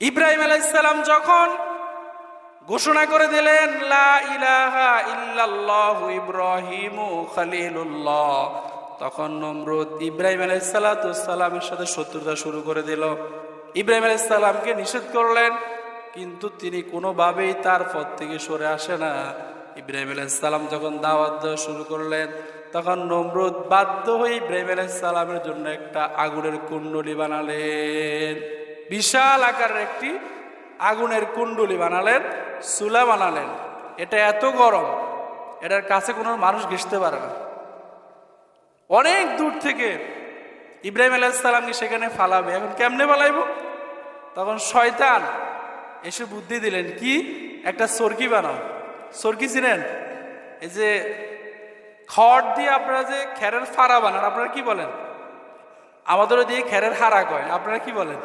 ইব্রাহিম আলাইহিস সালাম যখন ঘোষণা করে দিলেন লা ইলাহা ইল্লাল্লাহু ইব্রাহিমু খলিলুল্লাহ, তখন নমরুদ ইব্রাহিম আলাইহিস সালামের সাথে শত্রুতা শুরু করে দিল। ইব্রাহিম আলাইহিস সালামকে নিষেধ করলেন, কিন্তু তিনি কোনোভাবেই তার পথ থেকে সরে আসে না। ইব্রাহিম আলাইহিস সালাম যখন দাওয়াত দেওয়া শুরু করলেন, তখন নমরুদ বাধ্য হয়ে ইব্রাহিম আলাইহিস সালামের জন্য একটা আগুনের কুণ্ডলী বানালেন। বিশাল আকারের একটি আগুনের কুণ্ডলী বানালেন, চুলা বানালেন। এটা এত গরম, এটার কাছে কোনো মানুষ ঘেঁষতে পারে না। অনেক দূর থেকে ইব্রাহিম আলাইহিস সালামকে সেখানে ফালাবে। এখন কেমনে ফালাইব? তখন শয়তান এসে বুদ্ধি দিলেন, কি একটা চরকি বানাও। চরকি চিনেন? এই যে খড় দিয়ে আপনারা যে খেরের ফাড়া বানান, আপনারা কি বলেন? আমাদেরও দিয়ে খেরের হারা কয়, আপনারা কি বলেন?